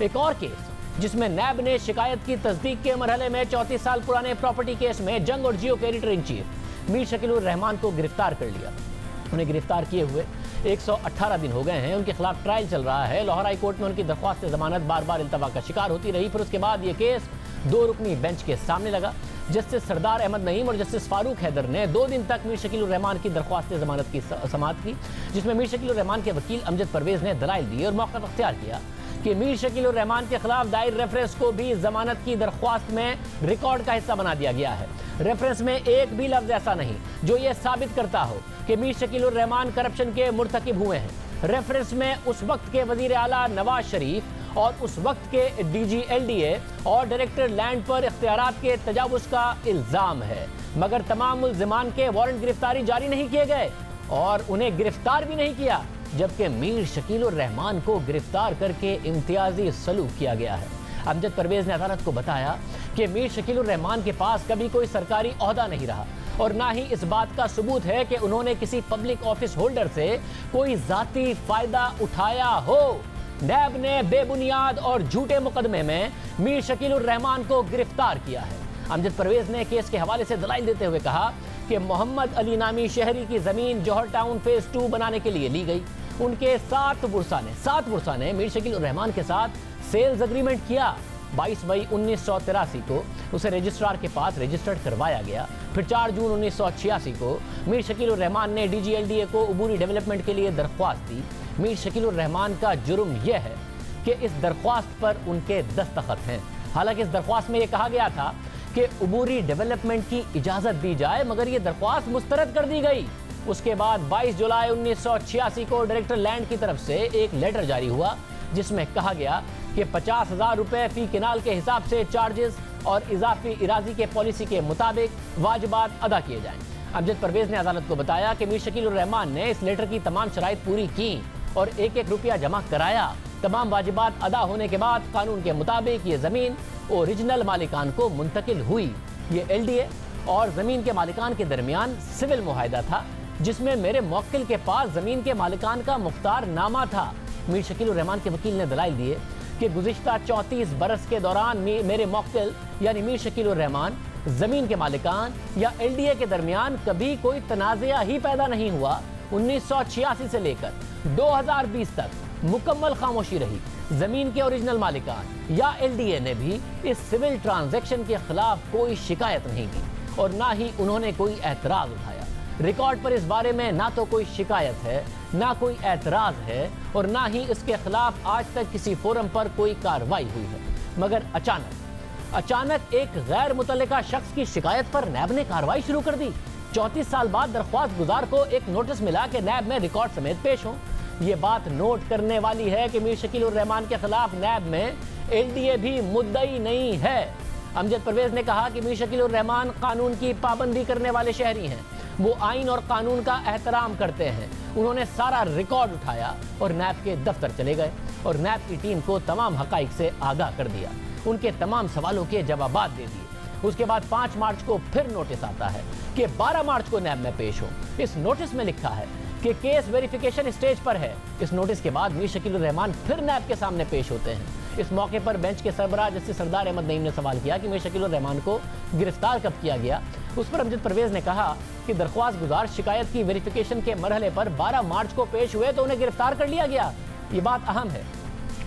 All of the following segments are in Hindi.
एक और केस जिसमें नैब ने शिकायत की तस्दीक के मरहले में 34 साल पुराने प्रॉपर्टी केस में जंग और जियो के editor in chief Mir Shakeel उर रहमान को गिरफ्तार कर लिया। उन्हें गिरफ्तार किए हुए 118 दिन हो गए हैं। उनके खिलाफ ट्रायल चल रहा है। लाहौर हाई कोर्ट में उनकी दरख्वास्त जमानत बार बार इल्तवा का शिकार होती रही। फिर उसके बाद ये केस 2 रुकनी बेंच के सामने लगा। जस्टिस सरदार अहमद नईम और जस्टिस फारूक हैदर ने 2 दिन तक मीर शकील उर रहमान की दरख्वास्त जमानत की समाअत की, जिसमें मीर शकील उर रहमान के वकील अमजद परवेज ने दलाइल दिए और मौका अख्तियार किया कि मीर शकील उर रहमान के खिलाफ दायर रेफरेंस को भी जमानत की दरख्वास्त में रिकॉर्ड का हिस्सा बना दिया गया है। रेफरेंस में एक भी लफ्ज ऐसा नहीं जो ये साबित करता हो कि मीर शकील उर रहमान करप्शन के मुर्तकिब हुए हैं। रेफरेंस में उस वक्त के वजीर आला नवाज शरीफ और उस वक्त के DG LDA और डायरेक्टर लैंड पर इख्तियारात के तजावुज का इल्जाम है, मगर तमाम मुल्जिमान के वारंट गिरफ्तारी जारी नहीं किए गए और उन्हें गिरफ्तार भी नहीं किया, जबकि मीर शकील उर रहमान को गिरफ्तार करके इम्तियाजी सलूक किया गया है। अमजद परवेज ने अदालत को बताया कि मीर शकील उर रहमान के पास कभी कोई सरकारी ओहदा नहीं रहा और ना ही इस बात का सबूत है कि उन्होंने किसी पब्लिक ऑफिस होल्डर से कोई जाती फायदा उठाया हो। नैब ने बेबुनियाद और झूठे मुकदमे में मीर शकील उर रहमान को गिरफ्तार किया है। अमजद परवेज ने केस के हवाले से दलाइल देते हुए कहा कि मोहम्मद अली नामी शहरी की जमीन जौहर टाउन फेज 2 बनाने के लिए ली गई। उनके 7 बुरसा ने मीर शकील उर रहमान के साथ सेल्स एग्रीमेंट किया। 22 मई 1983 को उसे रजिस्ट्रार के पास रजिस्टर्ड करवाया गया। फिर 4 जून 1986 को मीर शकील उर रहमान ने DG LDA को अबूरी डेवलपमेंट के लिए दरख्वास्त दी। मीर शकील उर रहमान का जुर्म यह है कि इस दरख्वास्त पर उनके दस्तखत हैं। हालांकि इस दरख्वास्त में यह कहा गया था कि अबूरी डेवलपमेंट की इजाज़त दी जाए, मगर यह दरख्वास्त मुस्तरद कर दी गई। उसके बाद 22 जुलाई 1986 को डायरेक्टर लैंड की तरफ से एक लेटर जारी हुआ जिसमें कहा गया कि 50,000 रुपए फी किनाल के हिसाब से चार्जेस और इजाफी इराजी के पॉलिसी के मुताबिक वाजिबात अदा किए जाएं। अमजद परवेज ने अदालत को बताया कि मीर शकील उर रहमान ने इस लेटर की तमाम शराइत पूरी की और 1-1 रुपया जमा कराया। तमाम वाजिबात अदा होने के बाद कानून के मुताबिक ये जमीन ओरिजिनल मालिकान को मुंतकिल हुई। ये LDA और जमीन के मालिकान के दरमियान सिविल मुआहिदा था जिसमें मेरे मौक्किल के पास जमीन के मालिकान का मुख्तार नामा था। मीर शकील उर रहमान के वकील ने दलाइल दिए कि गुज़िश्ता 34 बरस के दौरान मेरे मौक्किल यानी मीर शकील उर रहमान जमीन के मालिकान या LDA के दरमियान कभी कोई तनाज़ा ही पैदा नहीं हुआ। 1986 से लेकर 2020 तक मुकम्मल खामोशी रही। जमीन के ओरिजिनल मालिकान या LDA ने भी इस सिविल ट्रांजैक्शन के खिलाफ कोई शिकायत नहीं की और ना ही उन्होंने कोई एतराज उठाया। रिकॉर्ड पर इस बारे में ना तो कोई शिकायत है, ना कोई एतराज है और ना ही इसके खिलाफ आज तक किसी फोरम पर कोई कार्रवाई हुई है। मगर अचानक एक गैर मुतल्लिका शख्स की शिकायत पर नैब ने कार्रवाई शुरू कर दी। 34 साल बाद दरख्वास्त गुजार को एक नोटिस मिला कि नैब में रिकॉर्ड समेत पेश हो। ये बात नोट करने वाली है कि मीर शकील उर रहमान के खिलाफ नैब में LDA भी मुद्दई नहीं है। अमजद परवेज ने कहा कि मीर शकील उर रहमान कानून की पाबंदी करने वाले शहरी हैं। वो आइन और कानून का एहतराम करते हैं। उन्होंने सारा रिकॉर्ड उठाया और नैब के दफ्तर चले गए और नैब की टीम को तमाम हकाइक से आगाह कर दिया। उनके तमाम सवालों के जवाबात दे दिए। उसके बाद 5 मार्च को फिर नोटिस आता है कि 12 मार्च को नैब में पेश हो। इस नोटिस में लिखा है कि केस वेरिफिकेशन स्टेज पर है। इस नोटिस के बाद मीर शकील उर रहमान फिर नैब के सामने पेश होते हैं। इस मौके पर बेंच के सरबराह जस्टिस सरदार अहमद नईम ने सवाल किया कि मीर शकील उर रहमान को गिरफ्तार कब किया गया। उस पर अमजद परवेज ने कहा कि दरख्वास्त गुजार शिकायत की वेरिफिकेशन के मरहले पर 12 मार्च को पेश हुए तो उन्हें गिरफ्तार कर लिया गया। ये बात अहम है।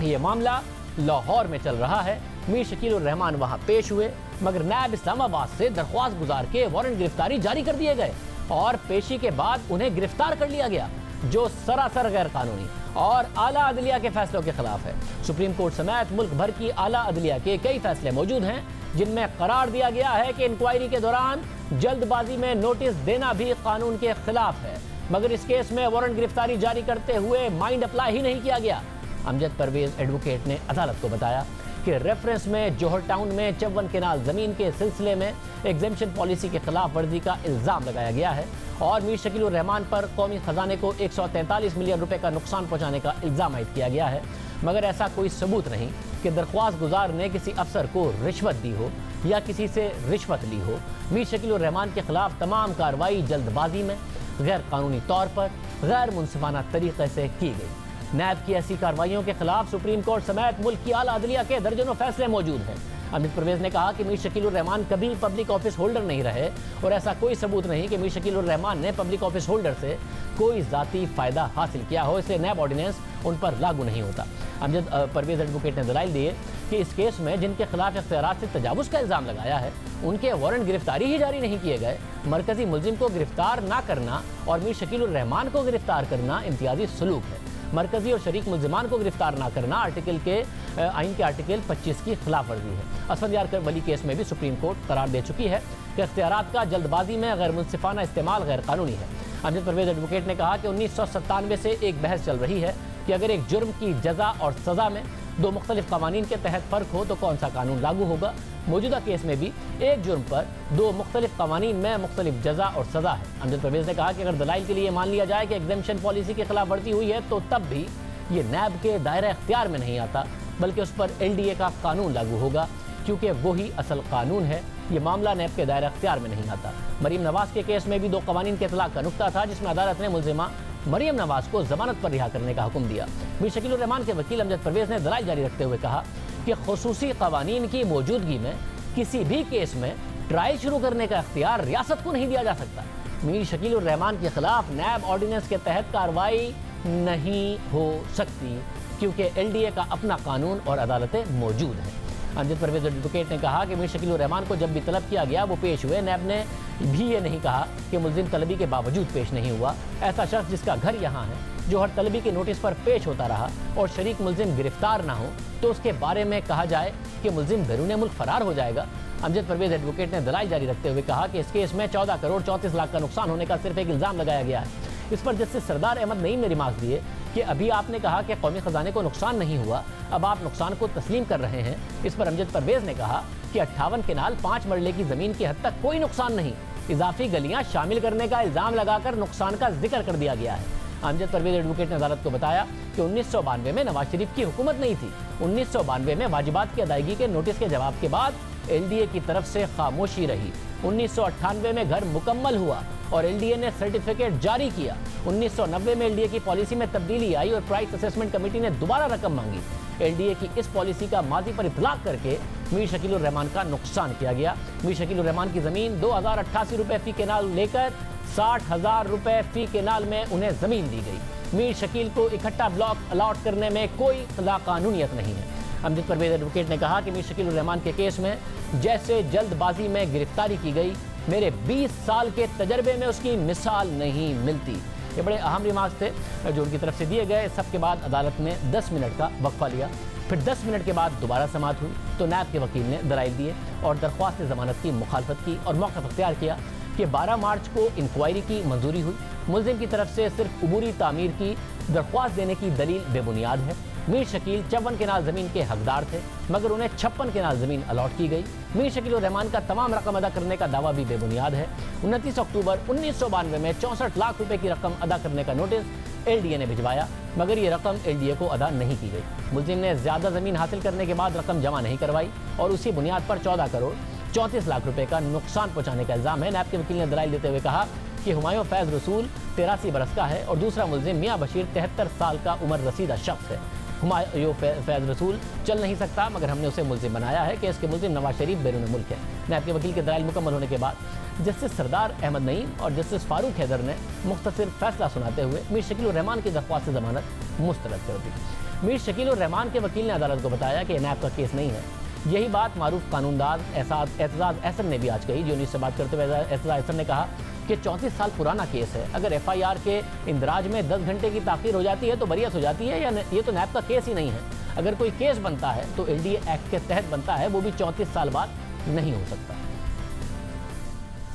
ये मामला लाहौर में चल रहा है। मीर शकील उर रहमान वहां पेश हुए, मगर नैब इस्लामाबाद से दरख्वास्त गुजार के वारंट गिरफ्तारी जारी कर दिए गए और पेशी के बाद उन्हें गिरफ्तार कर लिया गया, जो सरासर गैर कानूनी और आला अदलिया के फैसलों के खिलाफ है। सुप्रीम कोर्ट समेत मुल्क भर की आला अदलिया के कई फैसले मौजूद हैं जिनमें करार दिया गया है कि इंक्वायरी के दौरान जल्दबाजी में नोटिस देना भी कानून के खिलाफ है, मगर इस केस में वारंट गिरफ्तारी जारी करते हुए माइंड अप्लाई ही नहीं किया गया। अमजद परवेज एडवोकेट ने अदालत को बताया कि रेफरेंस में जौहर टाउन में 54 केनाल जमीन के सिलसिले में एग्जेम्पशन पॉलिसी के खिलाफ वर्जी का इल्जाम लगाया गया है और मीर शकील उर रहमान पर कौमी खजाने को 143 मिलियन रुपए का नुकसान पहुंचाने का इल्जाम आयद किया गया है, मगर ऐसा कोई सबूत नहीं कि दरख्वास्त गुजार ने किसी अफसर को रिश्वत दी हो या किसी से रिश्वत ली हो। मीर शकील उर रहमान के खिलाफ तमाम कार्रवाई जल्दबाजी में, गैर कानूनी तौर पर, गैर मुनसिफाना तरीके से की गई। नैब की ऐसी कार्रवाइयों के खिलाफ सुप्रीम कोर्ट समेत मुल्क की आला अदलिया के दर्जनों फैसले मौजूद हैं। अमित परवेज ने कहा कि मीर शकील उर रहमान कभी पब्लिक ऑफिस होल्डर नहीं रहे और ऐसा कोई सबूत नहीं कि मीर शकील उर रहमान ने पब्लिक ऑफिस होल्डर से कोई जाती फायदा हासिल किया हो, इसलिए नैब ऑर्डिनेंस उन पर लागू नहीं होता। अमजद परवेज एडवोकेट ने दलाइल दिए कि इस केस में जिनके खिलाफ इख्तियारात से तजावुज़ का इल्ज़ाम लगाया है उनके वारंट गिरफ्तारी ही जारी नहीं किए गए। मरकजी मुलजिम को गिरफ्तार ना करना और मीर शकील उर रहमान को गिरफ्तार करना इम्तियाजी सलूक है। मरकजी और शरीक मुलजिमान को गिरफ्तार ना करना आइन के आर्टिकल 25 की खिलाफ वर्जी है। असद यार वली केस में भी सुप्रीम कोर्ट करार दे चुकी है कि इख्तियारात का जल्दबाजी में गैर मुनसिफाना इस्तेमाल गैर कानूनी है। अमजद परवेज एडवोकेट ने कहा कि 1997 से एक बहस चल रही है कि अगर एक जुर्म की जजा और सज़ा में दो मुख्तलिफ कवानीन के तहत फ़र्क हो तो कौन सा कानून लागू होगा। मौजूदा केस में भी एक जुर्म पर दो मुख्तलिफ कवानीन में मुख्तलिफ जजा और सज़ा है। अमजद परवेज ने कहा कि अगर दलाइल के लिए मान लिया जाए कि एग्जेम्पशन पॉलिसी की खिलाफ वर्जी हुई है तो तब भी ये नैब के दायरे इख्तियार में नहीं आता, बल्कि उस पर LDA का कानून लागू होगा क्योंकि वही असल कानून है। ये मामला नैब के दायरे इख्तियार में नहीं आता। मरीम नवाज के केस में भी दो कवानीन के इतलाक का नुक्ता था जिसमें अदालत ने मुलजिमा मरीम नवाज को जमानत पर रिहा करने का हुक्म दिया। मीर शकील उर रहमान के वकील अमजद परवेज ने दलाइल जारी रखते हुए कहा कि खुसूसी कवानीन की मौजूदगी में किसी भी केस में ट्रायल शुरू करने का इख्तियार रियासत को नहीं दिया जा सकता। मीर शकील उर रहमान के खिलाफ नैब ऑर्डिनेंस के तहत कार्रवाई नहीं हो सकती क्योंकि LDA का अपना कानून और अदालतें मौजूद हैं। अमजद परवेज एडवोकेट ने कहा कि मीर शकील उर रहमान को जब भी तलब किया गया वो पेश हुए। नैब ने भी ये नहीं कहा कि मुलजिम तलबी के बावजूद पेश नहीं हुआ। ऐसा शख्स जिसका घर यहाँ है, जो हर तलबी के नोटिस पर पेश होता रहा और शरीक मुलजिम गिरफ्तार ना हो तो उसके बारे में कहा जाए कि मुलजिम बैरून मुल्क फरार हो जाएगा। अमजद परवेज एडवोकेट ने दलाइल जारी रखते हुए कहा कि इस केस में 14 करोड़ 34 लाख का नुकसान होने का सिर्फ एक इल्ज़ाम लगाया गया है। इस पर जस्टिस सरदार अहमद नईम ने रिमार्क दिए कि अभी आपने कहा कि कौमी खजाने को नुकसान नहीं हुआ, अब आप नुकसान को तस्लीम कर रहे हैं। इस पर अमजद परवेज ने कहा कि 58 केनाल 5 मरले की ज़मीन की हद तक कोई नुकसान नहीं, इजाफी गलियां शामिल करने का इल्ज़ाम लगाकर नुकसान का जिक्र कर दिया गया है। अमजद परवेज एडवोकेट ने अदालत को बताया कि 1992 में नवाज शरीफ की हुकूमत नहीं थी। 1992 में वाजिबात की अदायगी के नोटिस के जवाब के बाद LDA की तरफ से खामोशी रही। 1998 में घर मुकम्मल हुआ और LDA ने सर्टिफिकेट जारी किया। 1990 में LDA की पॉलिसी में तब्दीली आई और प्राइस असेसमेंट कमेटी ने दोबारा रकम मांगी। LDA की इस पॉलिसी का माजी पर इतलाक करके मीर शकील उर रहमान का नुकसान किया गया। मीर शकील उर रहमान की ज़मीन 2088 रुपये फ़ी केनाल लेकर 60,000 रुपये फ़ी केनाल में उन्हें ज़मीन दी गई। मीर शकील को इकट्ठा ब्लॉक अलॉट करने में कोई लाकानूनियत नहीं है। अमजद परवेज एडवोकेट ने कहा कि मीर शकील उर रहमान के केस में जैसे जल्दबाजी में गिरफ्तारी की गई, मेरे 20 साल के तजर्बे में उसकी मिसाल नहीं मिलती। ये बड़े अहम रिमार्क्स थे जो उनकी तरफ से दिए गए। सबके बाद अदालत ने 10 मिनट का वक्फा लिया, फिर 10 मिनट के बाद दोबारा समाअत हुई तो नैब के वकील ने दलाइल दिए और दरख्वास्त ज़मानत की मुखालफत की और मौक़िफ़ अख्तियार किया कि 12 मार्च को इंक्वायरी की मंजूरी हुई। मुलजिम की तरफ से सिर्फ अबूरी तामीर की दरख्वास्त देने की दलील बेबुनियाद है। मीर शकील 54 केनाल ज़मीन के हकदार थे मगर उन्हें 56 केनाल ज़मीन अलॉट की गई। मीर शकील उर रहमान का तमाम रकम अदा करने का दावा भी बेबुनियाद है। 29 अक्टूबर 1992 में 64 लाख रुपए की रकम अदा करने का नोटिस LDA ने भिजवाया मगर ये रकम LDA को अदा नहीं की गई। मुलजिम ने ज़्यादा ज़मीन हासिल करने के बाद रकम जमा नहीं करवाई और उसी बुनियाद पर 14 करोड़ 34 लाख रुपए का नुकसान पहुँचाने का इल्ज़ाम है। नैब के वकील ने दलाइल देते हुए कहा कि हुमायूं फैज़ रसूल 83 बरस का है और दूसरा मुलजिम मियाँ बशीर 73 साल का उम्र रसीदा शख्स है। हुमायूं फैज़ रसूल चल नहीं सकता मगर हमने उसे मुलजिम बनाया है कि इसके मुलजिम नवाज शरीफ बैरून मुल्क है। नैब के वकील के दलाइल मुकम्मल होने के बाद जस्टिस सरदार अहमद नईम और जस्टिस फारूक हैदर ने मुख्तसर फैसला सुनाते हुए मीर शकील उर रहमान की दरख्वास्त ज़मानत मुस्तरद कर दी। मीर शकील उर रहमान के वकील ने अदालत को बताया कि नैब का केस नहीं है। यही बात मारूफ कानूनदार एतजाज़ अहसन ने भी आज कही। जो न्यूज़ से बात करते हुए एतजाज़ अहसन ने कहा कि 34 साल पुराना केस है, अगर FIR के इंदराज में 10 घंटे की ताख़ीर हो जाती है तो बरियत हो जाती है या ये तो नैब का केस ही नहीं है। अगर कोई केस बनता है तो LDA एक्ट के तहत बनता है, वो भी 34 साल बाद नहीं हो सकता।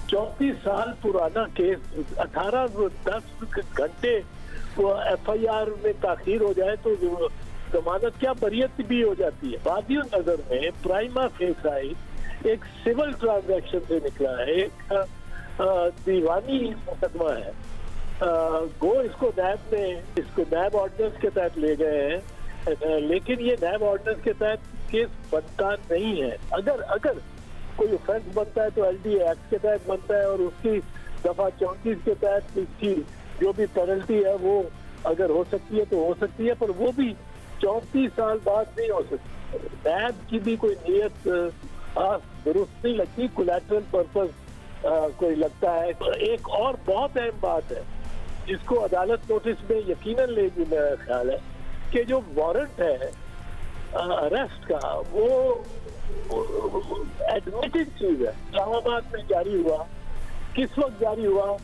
34 साल पुराना केस 10 घंटे FIR में ताख़ीर हो जाए तो जमानत क्या बरियत भी हो जाती है। वादियों नजर में प्राइमा फेसाई एक सिविल ट्रांजैक्शन से निकला है, एक दीवानी मुकदमा है। इसको नैब ऑर्डिनेंस के तहत ले गए हैं लेकिन ये नैब ऑर्डिनेंस के तहत केस बनता नहीं है। अगर कोई ऑफेंस बनता है तो LDA एक्ट के तहत बनता है और उसकी दफा 34 के तहत इसकी जो भी पेनल्टी है वो अगर हो सकती है तो हो सकती है, पर वो भी 34 साल बाद नहीं हो सकती। नैब की भी कोई नीयत दुरुस्त नहीं लगती, कोलैटरल पर्पस कोई लगता है। एक और बहुत अहम बात है जिसको अदालत नोटिस में यकीनन लेगी, मेरा ख्याल है कि जो वारंट है अरेस्ट का वो एडमिटेड चीज है। इस्लामाबाद में जारी हुआ, किस वक्त जारी हुआ?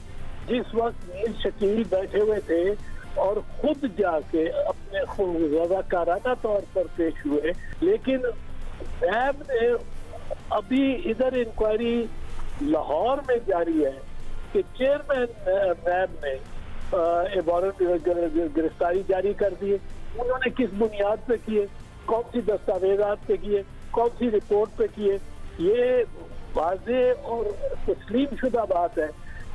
जिस वक्त मीर शकील बैठे हुए थे और खुद जाके अपने रज़ाकाराना तौर पर पेश हुए। लेकिन नैब ने अभी इधर इंक्वायरी लाहौर में जारी है कि चेयरमैन नैब ने वारंट गिरफ्तारी जारी कर दी है। उन्होंने किस बुनियाद पे किए, कौन सी दस्तावेजात पे किए, कौन सी रिपोर्ट पे किए? ये वाज़े और तस्लीम शुदा बात है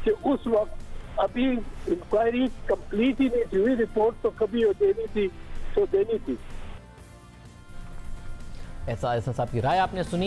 कि उस वक्त अभी इंक्वायरी कंप्लीट ही नहीं हुई, रिपोर्ट तो कभी देनी थी तो देनी थी। एहसान साहब की राय आपने सुनी।